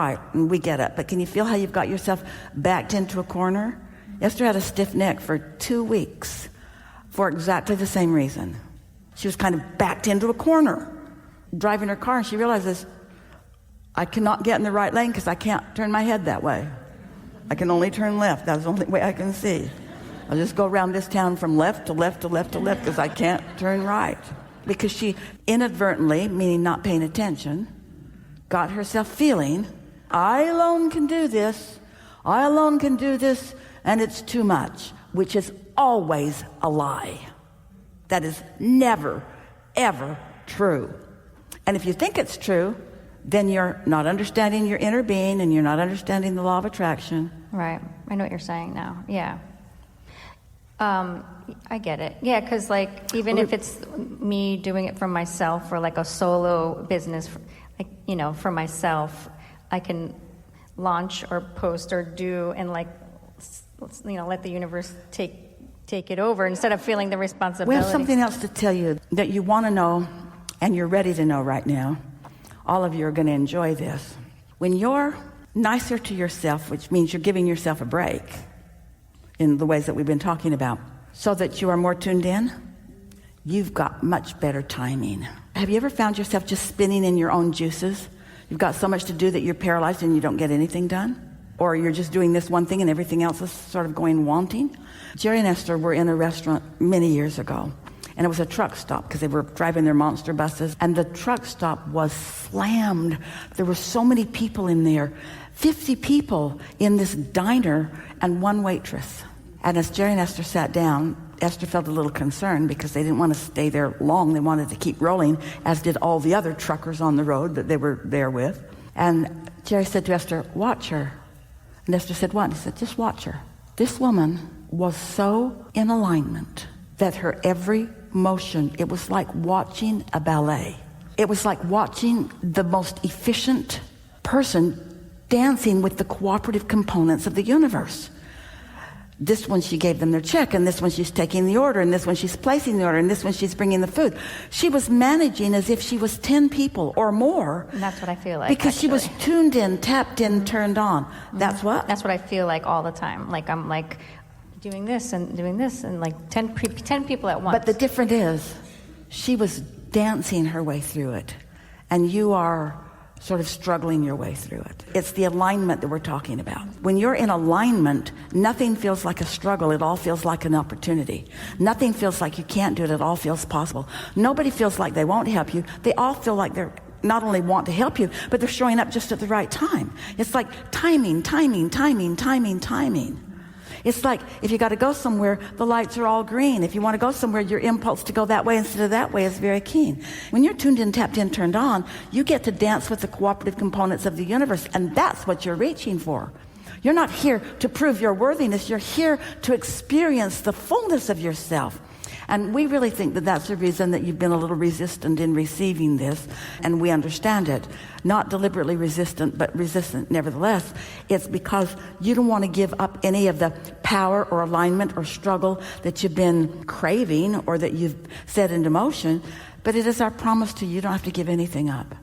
right, and we get it. But can you feel how you've got yourself backed into a corner? Esther had a stiff neck for 2 weeks for exactly the same reason. She was kind of backed into a corner, driving her car, and she realizes, I cannot get in the right lane because I can't turn my head that way. I can only turn left. That's the only way I can see. I'll just go around this town from left to left to left to left because I can't turn right. Because she inadvertently, meaning not paying attention, got herself feeling, I alone can do this. I alone can do this, and it's too much, which is always a lie. That is never, ever true. And if you think it's true, then you're not understanding your inner being and you're not understanding the law of attraction. Right. I know what you're saying now. Yeah. I get it. Yeah, because like even if it's me doing it for myself or like a solo business, like, you know, for myself, I can launch or post or do and like, you know, let the universe take it over instead of feeling the responsibility. We have something else to tell you that you want to know and you're ready to know right now. All of you are going to enjoy this. When you're nicer to yourself, which means you're giving yourself a break in the ways that we've been talking about, so that you are more tuned in, you've got much better timing. Have you ever found yourself just spinning in your own juices? You've got so much to do that you're paralyzed and you don't get anything done? Or you're just doing this one thing and everything else is sort of going wanting? Jerry and Esther were in a restaurant many years ago, and it was a truck stop because they were driving their monster buses, and the truck stop was slammed. There were so many people in there, 50 people in this diner and one waitress. And as Jerry and Esther sat down, Esther felt a little concerned because they didn't want to stay there long. They wanted to keep rolling, as did all the other truckers on the road that they were there with. And Jerry said to Esther, watch her. And Esther said, what? And he said, just watch her. This woman was so in alignment that her every motion, it was like watching a ballet. It was like watching the most efficient person dancing with the cooperative components of the universe. This one she gave them their check, and this one she's taking the order, and this one she's placing the order, and this one she's bringing the food. She was managing as if she was 10 people or more. And that's what I feel like. Because actually, she was tuned in, tapped in, turned on. That's what? That's what I feel like all the time. Like I'm like doing this and like 10 people at once. But the difference is she was dancing her way through it, and you are sort of struggling your way through it. It's the alignment that we're talking about. When you're in alignment, nothing feels like a struggle. It all feels like an opportunity. Nothing feels like you can't do it. It all feels possible. Nobody feels like they won't help you. They all feel like they're not only want to help you, but they're showing up just at the right time. It's like timing. It's like if you got to go somewhere, the lights are all green. If you want to go somewhere, your impulse to go that way instead of that way is very keen. When you're tuned in, tapped in, turned on, you get to dance with the cooperative components of the universe, and that's what you're reaching for. You're not here to prove your worthiness. You're here to experience the fullness of yourself. And we really think that that's the reason that you've been a little resistant in receiving this, and we understand it. Not deliberately resistant, but resistant nevertheless. It's because you don't want to give up any of the power or alignment or struggle that you've been craving or that you've set into motion. But it is our promise to you, you don't have to give anything up.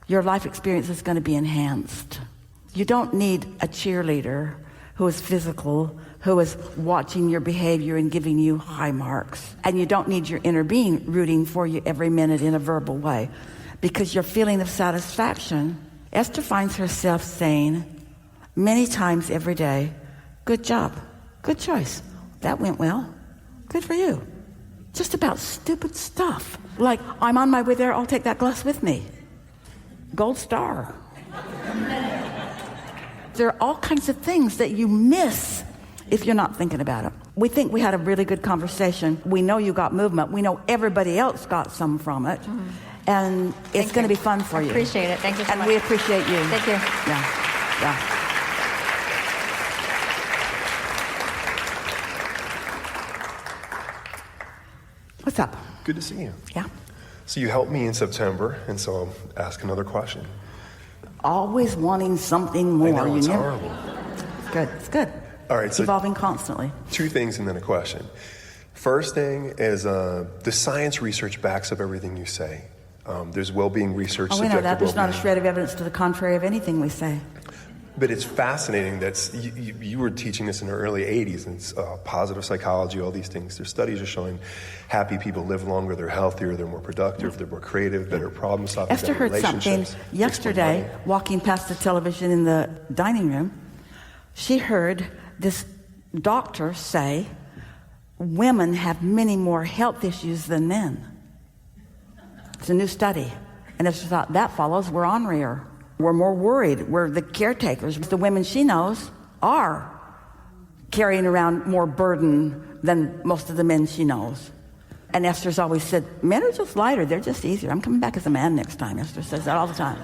Your life experience is going to be enhanced. You don't need a cheerleader who is physical, who is watching your behavior and giving you high marks. And you don't need your inner being rooting for you every minute in a verbal way, because your feeling of satisfaction, Esther finds herself saying many times every day, good job, good choice, that went well, good for you. Just about stupid stuff. Like, I'm on my way there, I'll take that glass with me. Gold star. There are all kinds of things that you miss if you're not thinking about it. We think we had a really good conversation. We know you got movement. We know everybody else got some from it. Mm-hmm. And it's going to be fun for you. Appreciate it. Thank you so much. And we appreciate you. Thank you. Yeah. What's up? Good to see you. Yeah. So you helped me in September, and so I'll ask another question. Always wanting something more. I know, it's horrible. It's good. It's good. All right, so evolving constantly. 2 things and then a question. First thing is the science research backs up everything you say. There's well-being research. Oh, we know that. There's not a shred of evidence to the contrary of anything we say. But it's fascinating that you were teaching this in the early 80s, and it's positive psychology, all these things. Their studies are showing happy people live longer, they're healthier, they're more productive, they're more creative, better problem solving, Esther better heard something relationships. yesterday, walking past the television in the dining room. She heard this doctor say women have many more health issues than men. It's a new study. And Esther thought, that follows, we're ornerier. We're more worried. We're the caretakers. The women she knows are carrying around more burden than most of the men she knows. And Esther's always said, men are just lighter. They're just easier. I'm coming back as a man next time. Esther says that all the time.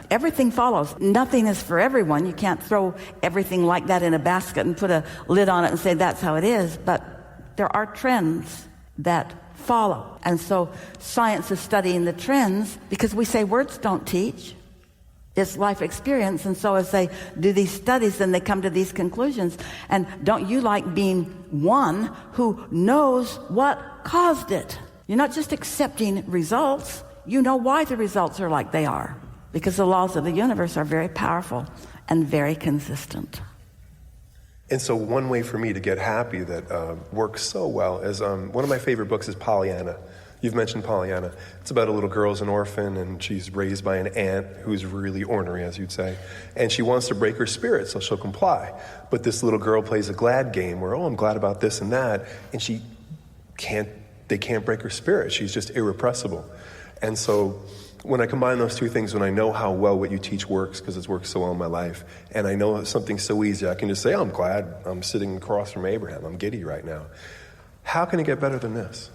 Everything follows. Nothing is for everyone. You can't throw everything like that in a basket and put a lid on it and say that's how it is. But there are trends that follow. And so science is studying the trends because we say words don't teach. It's life experience. And so as they do these studies, then they come to these conclusions. And don't you like being one who knows what caused it? You're not just accepting results. You know why the results are like they are. Because the laws of the universe are very powerful and very consistent. And so one way for me to get happy that works so well is one of my favorite books is Pollyanna. You've mentioned Pollyanna. It's about a little girl who's an orphan, and she's raised by an aunt who's really ornery, as you'd say. And she wants to break her spirit, so she'll comply. But this little girl plays a glad game where, I'm glad about this and that, and they can't break her spirit. She's just irrepressible. And so when I combine those two things, when I know how well what you teach works, because it's worked so well in my life, and I know something so easy, I can just say, I'm glad I'm sitting across from Abraham. I'm giddy right now. How can it get better than this?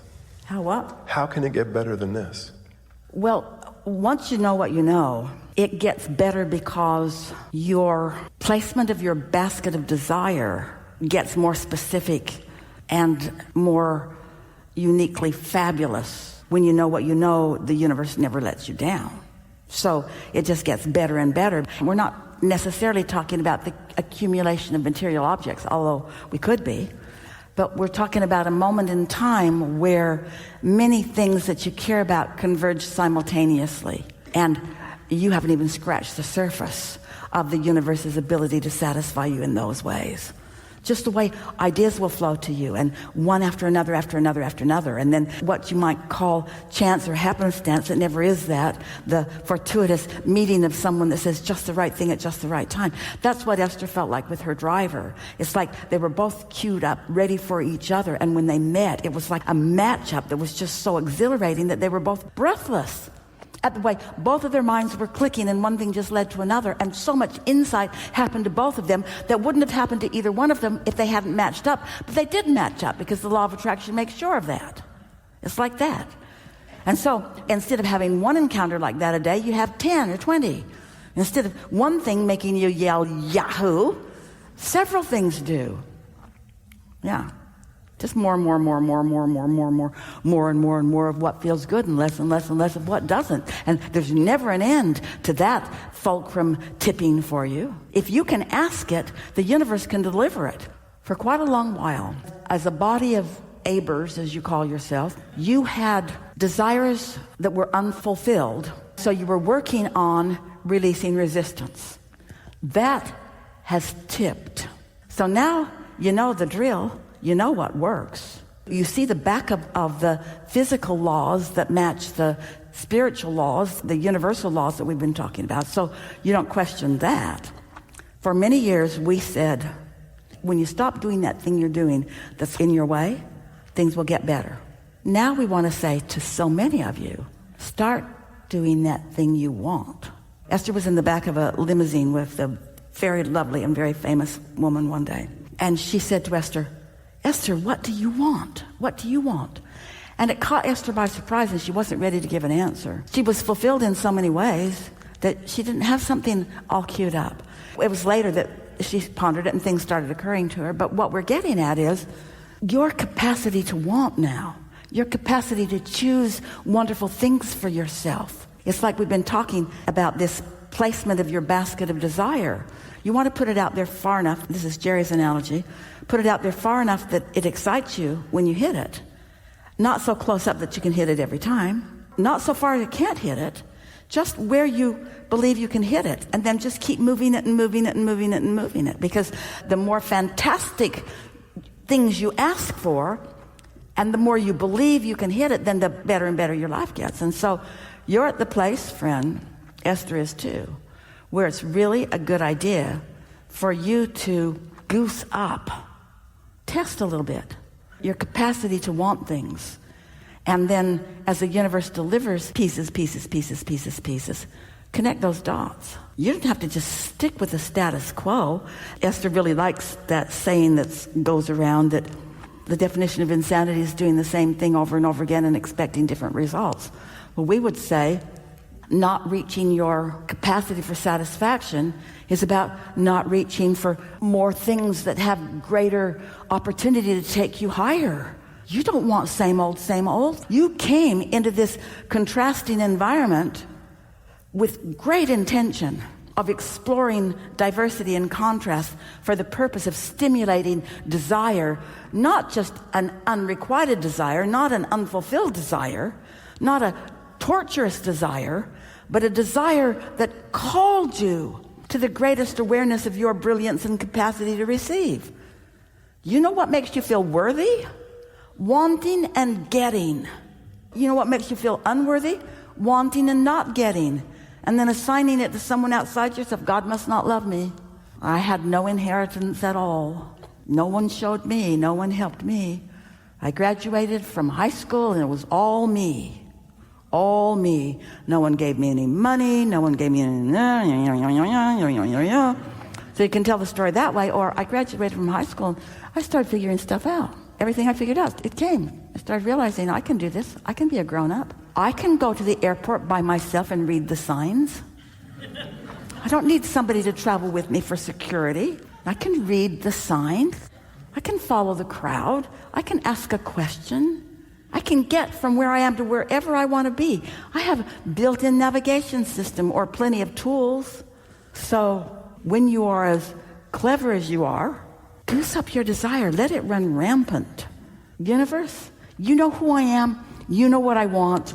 How what? How can it get better than this? Well, once you know what you know, it gets better because your placement of your basket of desire gets more specific and more uniquely fabulous. When you know what you know, the universe never lets you down. So it just gets better and better. We're not necessarily talking about the accumulation of material objects, although we could be. But we're talking about a moment in time where many things that you care about converge simultaneously. And you haven't even scratched the surface of the universe's ability to satisfy you in those ways. Just the way ideas will flow to you, and one after another, after another, after another. And then what you might call chance or happenstance, it never is that. The fortuitous meeting of someone that says just the right thing at just the right time. That's what Esther felt like with her driver. It's like they were both queued up, ready for each other. And when they met, it was like a matchup that was just so exhilarating that they were both breathless at the way both of their minds were clicking, and one thing just led to another, and so much insight happened to both of them that wouldn't have happened to either one of them if they hadn't matched up. But they did match up because the law of attraction makes sure of that. It's like that. And so instead of having one encounter like that a day, you have 10 or 20. Instead of one thing making you yell Yahoo, several things do. Yeah. Just more and more and more and more and more and more and more and more, more and more and more of what feels good, and less and less and less of what doesn't. And there's never an end to that fulcrum tipping for you. If you can ask it, the universe can deliver it. For quite a long while, as a body of Abers, as you call yourself, you had desires that were unfulfilled. So you were working on releasing resistance. That has tipped. So now you know the drill. You know what works. You see the backup of the physical laws that match the spiritual laws, the universal laws that we've been talking about. So you don't question that. For many years, we said, when you stop doing that thing you're doing that's in your way, things will get better. Now we want to say to so many of you, start doing that thing you want. Esther was in the back of a limousine with a very lovely and very famous woman one day. And she said to Esther, Esther, what do you want? What do you want? And it caught Esther by surprise, and she wasn't ready to give an answer. She was fulfilled in so many ways that she didn't have something all queued up. It was later that she pondered it and things started occurring to her. But what we're getting at is your capacity to want now, your capacity to choose wonderful things for yourself. It's like we've been talking about this placement of your basket of desire. You want to put it out there far enough, this is Jerry's analogy, put it out there far enough that it excites you when you hit it. Not so close up that you can hit it every time. Not so far you can't hit it. just where you believe you can hit it, and then just keep moving it and moving it and moving it and moving it, because the more fantastic things you ask for and the more you believe you can hit it, then the better and better your life gets. And so you're at the place, friend, Esther is too, where it's really a good idea for you to goose up, test a little bit your capacity to want things. And then as the universe delivers pieces, connect those dots. You don't have to just stick with the status quo. Esther really likes that saying that goes around that the definition of insanity is doing the same thing over and over again and expecting different results. Well, we would say not reaching your capacity for satisfaction is about not reaching for more things that have greater opportunity to take you higher. You don't want same old, same old. You came into this contrasting environment with great intention of exploring diversity and contrast for the purpose of stimulating desire, not just an unrequited desire, not an unfulfilled desire, not a torturous desire, but a desire that called you to the greatest awareness of your brilliance and capacity to receive. You know what makes you feel worthy? Wanting and getting. You know what makes you feel unworthy? Wanting and not getting. And then assigning it to someone outside yourself. God must not love me. I had no inheritance at all. No one showed me. No one helped me. I graduated from high school and it was all me. All me. No one gave me any money. No one gave me any... So you can tell the story that way. Or I graduated from high school and I started figuring stuff out. Everything I figured out, it came. I started realizing I can do this. I can be a grown-up. I can go to the airport by myself and read the signs. I don't need somebody to travel with me for security. I can read the signs. I can follow the crowd. I can ask a question. I can get from where I am to wherever I want to be. I have a built-in navigation system or plenty of tools. So when you are as clever as you are, goose up your desire. Let it run rampant. Universe, you know who I am. You know what I want.